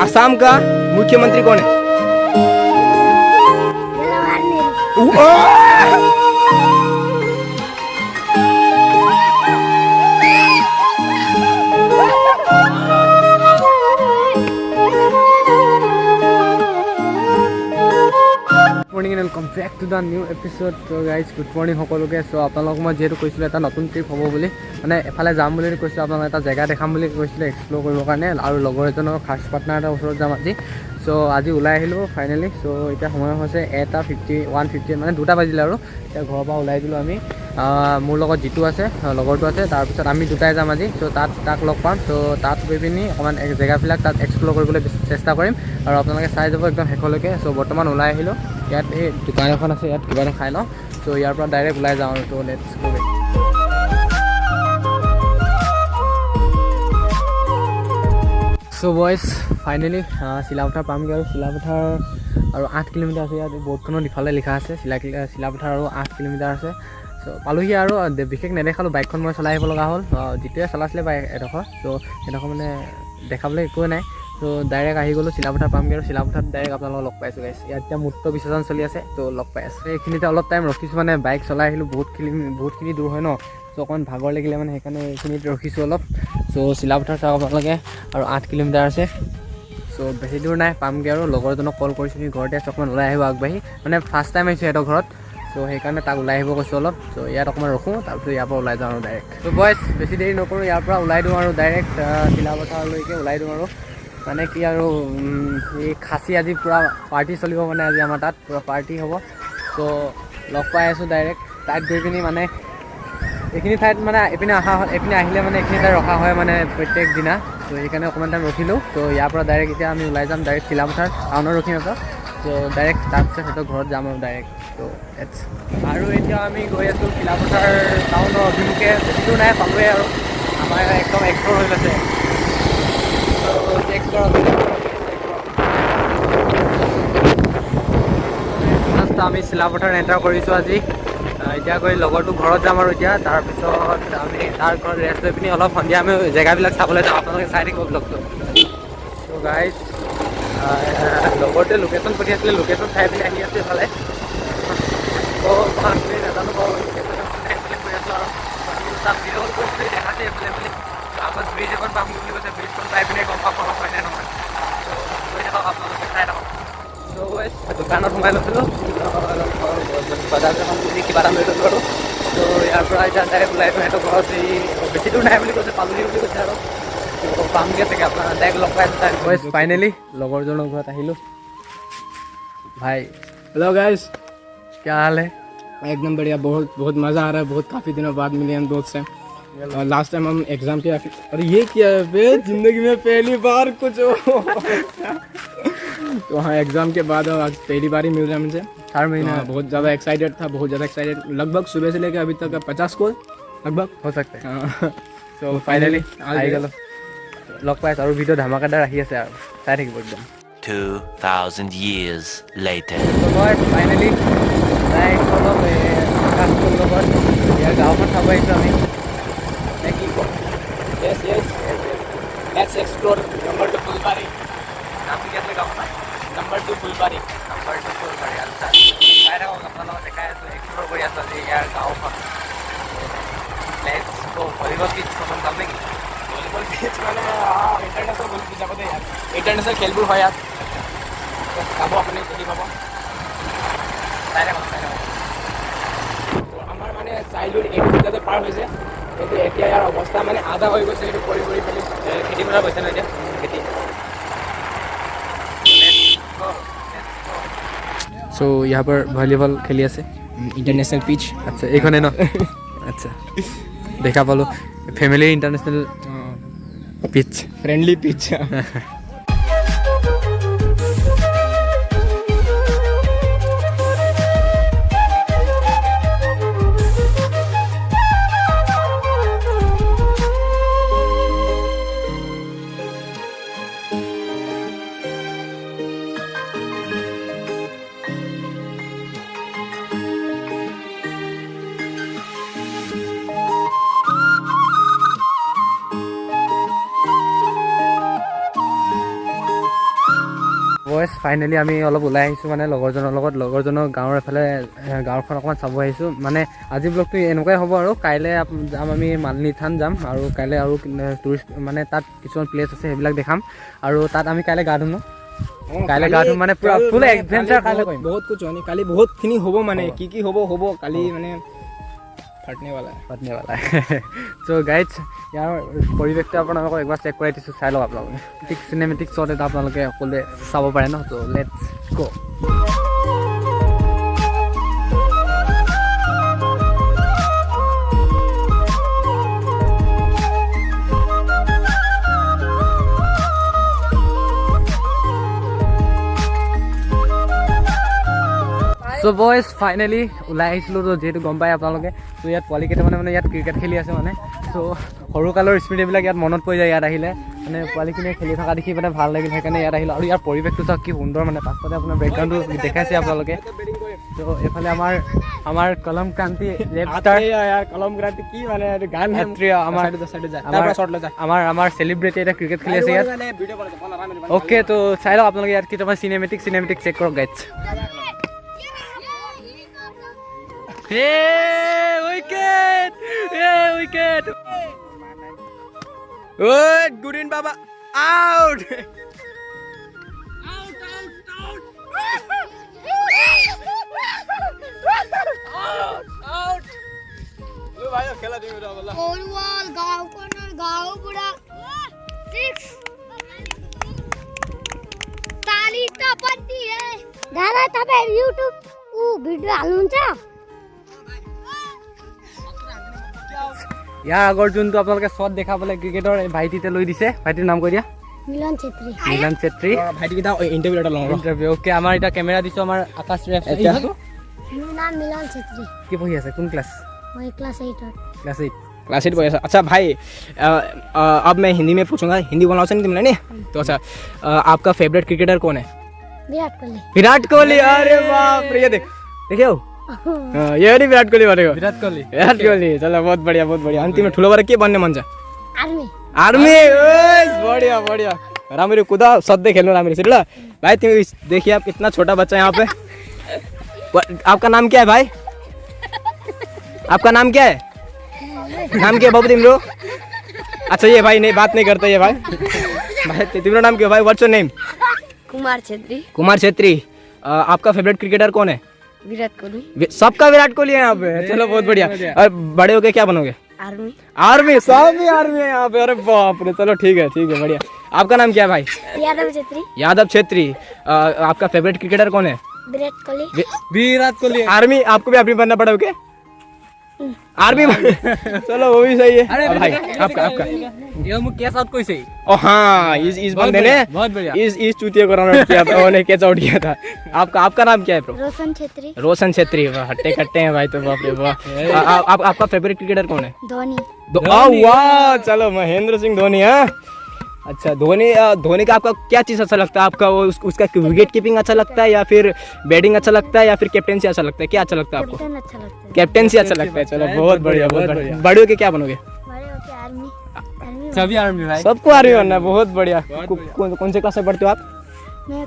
असम का मुख्यमंत्री कौन है? Morning and welcome back to the new episode. ত' গাইজ গুড মৰ্ণিং সকলোকে। চ' আপোনালোকক মই যিহেতু কৈছিলোঁ এটা নতুন ট্ৰিপ হ'ব বুলি, মানে এফালে যাম বুলি কৈছিলোঁ, আপোনালোকে এটা জেগা দেখাম বুলি কৈছিলোঁ এক্সপ্ল'ৰ কৰিবৰ কাৰণে, আৰু লগৰ এজনৰ খাচ পাৰ্টনাৰ এটাৰ ওচৰত যাম আজি। চ' আজি ওলাই আহিলোঁ ফাইনেলি। চ' এতিয়া সময় হৈছে 1:50 মানে 2টা বাজিলে, আৰু এতিয়া ঘৰৰ পৰা ওলাই দিলোঁ আমি। মোৰ লগত যিটো আছে লগৰটো আছে, তাৰপিছত আমি দুটাই যাম আজি। চ' তাক লগ পাম। চ' তাত গৈ পিনি অকণমান জেগাবিলাক তাত এক্সপ্ল'ৰ কৰিবলৈ চেষ্টা কৰিম, আৰু আপোনালোকে চাই যাব একদম শেষলৈকে। চ' বৰ্তমান ওলাই আহিলোঁ, ইয়াত এই দোকান এখন আছে, ইয়াত কিবা এটা খাই লওঁ। চ' ইয়াৰ পৰা ডাইৰেক্ট ওলাই যাওঁ আৰু। ত' let's go back. So' boys finally Silapathar পামগৈ, আৰু চিলাপথাৰ আৰু 8 কিলোমিটাৰ আছে। ইয়াত বৰ্ডখনত ইফালে লিখা আছে চিলাপথাৰ আৰু 8 কিলোমিটাৰ আছে। চ' পালোহি, আৰু বিশেষ নেদেখালোঁ, বাইকখন মই চলাই আহিব লগা হ'ল। যিটোৱে চলাইছিলে বাইক এডোখৰ, চ' সেইডোখৰ মানে দেখাবলৈ একোৱে নাই। ত' ডাইৰেক্ট আহি গ'লোঁ, চিলাপথাৰ পামগৈ, আৰু চিলাপথাৰত ডাইৰেক্ট আপোনালোকক লগ পাইছোঁ গাইছ। ইয়াত এতিয়া মূত্ৰ বিসৰ্জন চলি আছে, ত' লগ পাই আছোঁ। এইখিনিতে অলপ টাইম ৰখিছোঁ, মানে বাইক চলাই আহিলোঁ, বহুতখিনি দূৰ হয় ন। চ' অকণমান ভাগৰ লাগিলে মানে, সেইকাৰণে এইখিনিত ৰখিছোঁ অলপ। চ' চিলাপথাৰ চাওক আপোনালোকে, আৰু 8 কিলোমিটাৰ আছে। চ' বেছি দূৰ নাই, পামগৈ। আৰু লগৰজনক কল কৰিছোঁ, সি ঘৰতে আছে, অকণমান ওলাই আহিব আগবাঢ়ি, মানে ফাৰ্ষ্ট টাইম আহিছোঁ সিহঁতৰ ঘৰত। চ' সেইকাৰণে তাক ওলাই আহিব কৈছোঁ অলপ। চ' ইয়াত অকণমান ৰখোঁ, তাৰপিছত ইয়াৰ পৰা ওলাই যাওঁ আৰু ডাইৰেক্ট। চ' বইজ বেছি দেৰি নকৰোঁ, ইয়াৰ পৰা ওলাই দিওঁ আৰু ডাইৰেক্ট চিলাপথাৰলৈকে ওলাই দিওঁ। আৰু মানে কি আৰু এই খাচী আজি পূৰা পাৰ্টি চলিব, মানে আজি আমাৰ তাত পূৰা পাৰ্টি হ'ব। চ' লগ পাই আছোঁ ডাইৰেক্ট তাত গৈ পিনি। মানে এইখিনি ঠাইত মানে এইপিনে আহিলে মানে এইখিনি ঠাইত ৰখা হয় মানে প্ৰত্যেক দিনা। ত' সেইকাৰণে অকণমান টাইম ৰখিলোঁ। ত' ইয়াৰ পৰা ডাইৰেক্ট এতিয়া আমি ওলাই যাম ডাইৰেক্ট চিলাপথাৰ টাউনত ৰখিম এটা। ত' ডাইৰেক্ট তাৰপিছত সিহঁতৰ ঘৰত যাম আৰু ডাইৰেক্ট। ত' আৰু এতিয়া আমি গৈ আছোঁ চিলাপথাৰ টাউনৰ অভিমুখে। বেছি দূৰ নাই, পালোৱে আৰু। আমাৰ একদম এক্সপ্ল'ৰ হৈ গৈছে। আমি চিলাপথাৰ এণ্টাৰ কৰিছোঁ আজি। এতিয়া গৈ লগৰটো ঘৰত যাম, আৰু এতিয়া তাৰপিছত আমি তাৰ ঘৰত ৰেষ্ট লৈ পিনি অলপ সন্ধিয়া আমি জেগাবিলাক চাবলৈ যাওঁ। আপোনালোকে চাই থাকিব ব্লগটো। ত' গাইজ লগৰটোৱে লোকেশ্যন পঠিয়াইছিলে, লোকেশ্যন চাই পিনি আহি আছে এইফালে। ত' আমি নাজানো বাৰু লোকেশ্যন কৈ আছোঁ, আৰু তাত ভিডিঅ' কৰিছিলোঁ দেখাছে এইফালে বুলি। তাৰপাছত ব্ৰিজ এখন পাম বুলি কৈছে, ব্ৰিজখন চাই পিনে গম পাব হয় নে নহয়। কৈ থাকক আপোনালোকে, চাই থাকক। চ' দোকানত সোমাই লৈছিলোঁ, বজাৰ এখন বুলি কিবা এটা লৈ লৈছোঁ আৰু। ত' ইয়াৰ পৰা এতিয়া ডাইৰেক্ট ওলাই দিওঁ সিহঁতৰ ঘৰত। এই বেছি দূৰ নাই বুলি কৈছে, পালোহি বুলি কৈছে আৰু। ত' পামগৈ চাগে, আপোনাৰ ডাইৰেক্ট লগ পাই আছোঁ। ফাইনেলি লগৰজনৰ ঘৰত আহিলোঁ। भाई हेलो गाइस, क्या हाल है? एकदम बढ़िया। बहुत बहुत मज़ा आ रहा है। बहुत काफ़ी दिनों बाद मिले हम दोस्त से। और लास्ट टाइम हम एग्ज़ाम के और ये क्या है बे, ज़िंदगी में पहली बार कुछ हो। तो हाँ, एग्ज़ाम के बाद आज पहली बार ही मिल रहा है हमसे। 4 महीना बहुत ज़्यादा एक्साइटेड था, बहुत ज़्यादा एक्साइटेड। लगभग सुबह से लेकर अभी तक 50 कॉल लगभग हो सकते हैं। तो ফাইনেলি আহি গ'লোঁ, লগ পাই আছোঁ। আৰু ভিডিঅ' ধামাকাদাৰ আহি আছে, আৰু চাই থাকিব একদম। 2,000 years later. মই ফাইনেলি যাই অলপ আকাশটোৰ লগত ইয়াৰ গাঁওখন চাব আহিছোঁ আমি। নে কি কওঁ? Yes yes let's explore number 2 फुलबारी। নাম কি আছিলে গাঁওখনৰ? नंबर 2 फुलबारी। নাম্বাৰ 2 ফুলবাৰী। আচ্ছা, চাই থাকক, আপোনাৰ লগত দেখাই আছোঁ, এক্সপ্ল'ৰ কৰি আছোঁ আজি ইয়াৰ গাঁওখন। Let's go. ভলীবল পিচ প্ৰথম যাম নেকি? ভলীবল পিচ মানে ইণ্টাৰনেশ্যনেল ভলীবল পিচ যাব দে ইয়াত। ইণ্টাৰনেশ্যনেল খেলবোৰ হয় ইয়াত, চাব আপুনি দেখি পাব। চাই থাকক, চাই থাকক। আমাৰ মানে চাইল্ডহুড এইটো যাতে পাৰ হৈছে, কিন্তু এতিয়া ইয়াৰ অৱস্থা মানে আধা হৈ গৈছে। এইটো কৰি কৰি পেলি খেতি পথাৰ গৈছে ন এতিয়া? খেতি। চ' ইয়াৰ পৰা ভলীবল খেলি আছে ইণ্টাৰনেশ্যনেল পিচ। আচ্ছা, এইখনে ন? আচ্ছা, দেখা পালোঁ family international pitch. Friendly pitch. বয়স ফাইনেলি আমি অলপ ওলাই আহিছোঁ মানে লগৰজনৰ লগত, লগৰজনৰ গাঁৱৰ এফালে গাঁওখন অকণমান চাব আহিছোঁ। মানে আজি ব্লগটো এনেকুৱাই হ'ব আৰু কাইলৈ যাম আমি মালিনী থান যাম, আৰু কাইলৈ আৰু টুৰিষ্ট মানে তাত কিছুমান প্লেচ আছে সেইবিলাক দেখাম, আৰু তাত আমি কাইলৈ গা ধুম ন, কাইলৈ গা ধুম মানে পুৰা ফুল এডভেঞ্চাৰ কাইলৈ কৰিম। বহুত কুछ होने কালি বহুত খিনি হ'ব মানে কি হ'ব কালি মানে ফাটনে वाला है চ' গাইজ ইয়াৰ পৰিৱেশটো আপোনালোকক একবাৰ চেক কৰাই দিছোঁ, চাই লওক আপোনালোকে। ঠিক চিনেমেটিক শ্বট এটা আপোনালোকে সকলোৱে চাব পাৰে ন, ত' লেটছ গ'। চ' বয়জ ফাইনেলি ওলাই আহিছিলোঁ, তো যিহেতু গম পায় আপোনালোকে। ত' ইয়াত পোৱালি কেইটামানে মানে ইয়াত ক্ৰিকেট খেলি আছে মানে, চ' সৰুকালৰ স্মৃতিবিলাক ইয়াত মনত পৰি যায়। ইয়াত আহিলে মানে পোৱালিখিনিয়ে খেলি থকা দেখি মানে ভাল লাগিল, সেইকাৰণে ইয়াত আহিলোঁ। আৰু ইয়াৰ পৰিৱেশটো চাওক কি সুন্দৰ, মানে পাছতে আপোনাৰ বেকগ্ৰাউণ্ডটো দেখাইছে আপোনালোকে। ত' এইফালে আমাৰ কলম ক্ৰান্তি কলম ক্ৰান্তি কি মানে গান আমাৰ চেলিব্ৰিটি এটা ক্ৰিকেট খেলি আছে ইয়াত। অ'কে, ত' চাই লওক আপোনালোকে ইয়াত কেইটামান চিনেমেটিক চেক কৰক গাইজ। উইকেট গুড বাবা আউট খেলা দিবি गाव पुरा 6 ताली त पत्ती है दादा तपाईहरु युट्युब भिडियो हाल्नुहुन्छ। ইয়াৰ আগৰ যোনটো আপোনালোকে শ্বট দেখা পালে ক্ৰিকেটৰ ভাইটিতে লৈ দিছে, ভাইটিৰ নাম কৈ দিয়া। মিলন চেত্ৰী। ভাইটিকেইটা ইণ্টাৰভিউ এটা লওঁ। Interview okay. আমাৰ এতিয়া কেমেৰা দিছোঁ আমাৰ আকাশ ৰেফ। মোৰ নাম মিলন চেত্ৰী। কি পঢ়ি আছে, কোন ক্লাছ? मैं क्लास 8 क्लास 8 पढ़ा। अच्छा भाई अब मैं हिंदी में पूछूंगा, हिंदी बोलना चाहिए तुमने नहीं तो। अच्छा आपका फेवरेट क्रिकेटर कौन है? विराट कोहली। अरे बाप रे, ये देखियो ये नहीं विराट कोहली बनेगा। विराट कोहली चलो बहुत बढ़िया। अंतिम में ठुलो बार के बनने मन छ? आर्मी बढ़िया। रामरी कुदा सद्दे खेल्नु रामरी ल भाई। तुम देखिए आप कितना छोटा बच्चा यहाँ पे। आपका नाम क्या है भाई? आपका नाम क्या है? नाम क्या है बाबू तिम्रो? अच्छा ये भाई नहीं बात नहीं करता ये भाई। तिम्रो नाम क्या भाई? What's your name? Kumar Chhetri. आपका फेवरेट क्रिकेटर कौन है? विराट कोहली। सबका विराट कोहली है यहाँ पे। चलो बहुत बढ़िया। और बड़े होके क्या बनोगे? आर्मी। सब भी आर्मी है यहाँ पे। अरे बाप रे, चलो ठीक है बढ़िया। आपका नाम क्या है भाई? यादव छेत्री। आपका फेवरेट क्रिकेटर कौन है? विराट कोहली। आर्मी। आपको भी आर्मी बनना पड़ा क्या? आर्मी चलो वो भी सही है। अरे भाई आपका ये मुझे कैच आउट कोई सही। ओ हाँ इस बंदे ने बहुत बढ़िया इस चूतिया को रन आउट किया था, उन्होंने कैच आउट किया था। आपका नाम क्या है ब्रो? रोशन छेत्री। हट्टे कट्टे हैं भाई तो बाप रे वाह। आपका फेवरेट क्रिकेटर कौन है? धोनी। वाह चलो महेंद्र सिंह धोनी है। अच्छा धोनी का आपका क्या चीज़ अच्छा लगता है? आपका वो उसका विकेट कीपिंग अच्छा लगता है या फिर बैटिंग अच्छा लगता है या फिर कैप्टेंसी अच्छा लगता है? क्या अच्छा लगता है आपको? कैप्टेंसी अच्छा लगता है। चलो बहुत बढ़िया। बड़े होके क्या बनोगे? सभी आर्मी भाई। सबको आर्मी बनना है। बहुत बढ़िया। कौन से क्लास में पढ़ते हो आप? मैं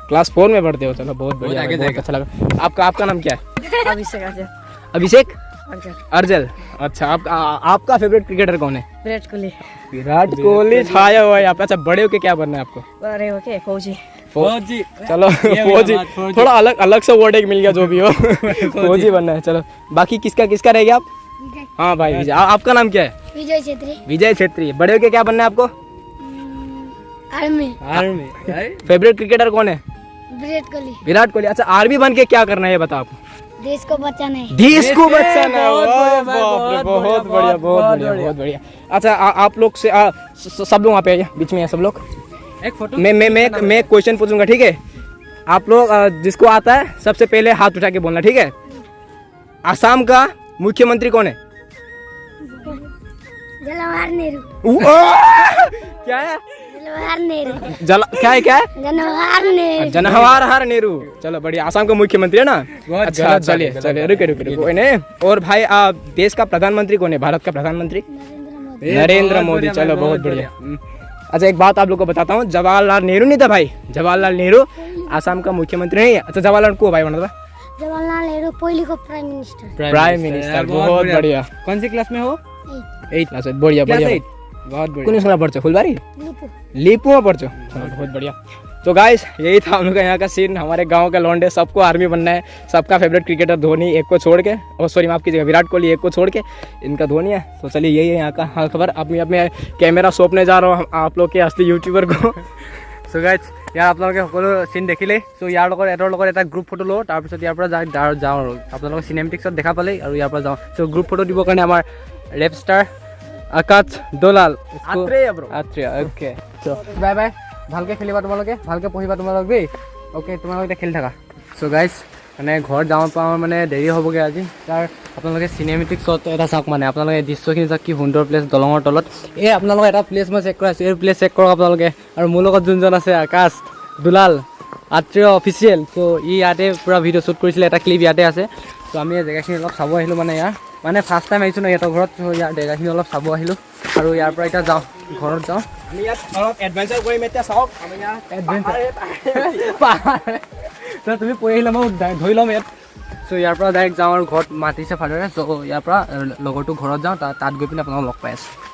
क्लास 4 में पढ़ते हो। चलो बहुत बढ़िया, बहुत अच्छा लगा। आपका नाम क्या है? अभिषेक अर्जल। अच्छा आपका फेवरेट क्रिकेटर कौन है? विराट कोहली छाया हुआ है यहाँ पे। अच्छा बड़े होके क्या बनना है आपको? फौजी। चलो फौजी थोड़ा अलग सा वर्ड एक मिल गया जो भी हो। फौजी बनना है। चलो बाकी किसका रहेगा आप? हाँ भाई विजय। आपका नाम क्या है? विजय छेत्री। बड़े होके क्या बनना है आपको? आर्मी। फेवरेट क्रिकेटर कौन है? विराट कोहली। अच्छा आर्मी बन के क्या करना है ये बताओ आपको? देश को बचाना है। बहुत बढ़िया। अच्छा आप लोग से सब लोग वहाँ पे बीच में है सब लोग। एक फोटो। मैं क्वेश्चन पूछूंगा ठीक है? आप लोग जिसको आता है सबसे पहले हाथ उठा के बोलना ठीक है? आसाम का मुख्यमंत्री कौन है? जवाहरलाल नेहरू। क्या है? जवाहरलाल नेहरू। चलो बढ़िया। आसाम का मुख्यमंत्री है ना? अच्छा चलिए रुके नहीं। और भाई देश का प्रधानमंत्री कौन है? भारत का प्रधानमंत्री? नरेंद्र मोदी। चलो बहुत बढ़िया। अच्छा एक बात आप लोग को बताता हूँ, जवाहरलाल नेहरू नहीं था भाई, जवाहरलाल नेहरू आसाम का मुख्यमंत्री नहीं है। अच्छा जवाहरलाल को भाई बना था, जवाहरलाल नेहरू पहले को प्राइम मिनिस्टर। प्राइम मिनिस्टर, बहुत बढ़िया। कौन सी क्लास में हो? 8 क्लास, बढ़िया बढ़िया। बहुत बढ़िया। कौन स्कूल पढ़ते हो? फुलबारी लिपू। लीपू में पढ़ते हो? बहुत बढ़िया। तो गाइस यही था हम लोग का यहाँ का सीन। हमारे गांव के लौंडे सबको आर्मी बनना है, सबका फेवरेट क्रिकेटर धोनी एक को छोड़ के, और सॉरी माफ कीजिएगा विराट कोहली एक को छोड़ के, इनका धोनी है। तो चलिए यही है यहाँ का हाँ खबर। अपने अपने कैमरा सौंपने जा रहा हूँ आप लोग के असली यूट्यूबर को। सो गाइज ইয়াৰ আপোনালোকে সকলো চিন দেখিলেই। চ' ইয়াৰ লগত এটাৰ লগত এটা গ্ৰুপ ফটো লওঁ, তাৰপিছত ইয়াৰ পৰা যাওঁ আৰু আপোনালোকক চিনেমেটিক্সত দেখা পালেই আৰু ইয়াৰ পৰা যাওঁ। চ' গ্ৰুপ ফটো দিবৰ কাৰণে আমাৰ ৰেপ ষ্টাৰ আকাশ দলাল আত্ৰেয়া। অ'কে চ' বাই বাই, ভালকৈ খেলিবা তোমালোকে, ভালকৈ পঢ়িবা তোমালোক দেই। অ'কে তোমালোকে এতিয়া খেলি থাকা। চ' গাইজ মানে ঘৰত যাওঁ পাওঁ মানে দেৰি হ'বগৈ আজি। তাৰ আপোনালোকে চিনেমেটিক্সত এটা চাওক, মানে আপোনালোকে দৃশ্যখিনি চাওক, কি সুন্দৰ প্লেচ দলঙৰ তলত। এই আপোনালোকৰ এটা প্লেচ মই চেক কৰাইছোঁ, এই প্লেচ চেক কৰক আপোনালোকে। আৰু মোৰ লগত যোনজন আছে আকাশ দুলাল আত্ৰেয় অফিচিয়েল, চ' ই ইয়াতে পূৰা ভিডিঅ' শ্বুট কৰিছিলে, এটা ক্লিপ ইয়াতে আছে। চ' আমি এই জেগাখিনি অলপ চাব আহিলোঁ, মানে ইয়াৰ মানে ফাৰ্ষ্ট টাইম আহিছোঁ ন সিহঁতৰ ঘৰত। চ' ইয়াৰ জেগাখিনি অলপ চাব আহিলোঁ আৰু ইয়াৰ পৰা এতিয়া যাওঁ, ঘৰত যাওঁ। আমি ইয়াত অলপ এডভেঞ্চাৰ কৰিম এতিয়া, চাওক আমি ইয়াত তুমি পঢ়ি আহিলে মই ধৰি ল'ম ইয়াত। চ' ইয়াৰ পৰা ডাইৰেক্ট যাওঁ আৰু ঘৰত মাতিছে ফাদাৰে। চ' ইয়াৰ পৰা লগৰটো ঘৰত যাওঁ, তাত গৈ পিনে আপোনালোকক লগ পাই আছোঁ।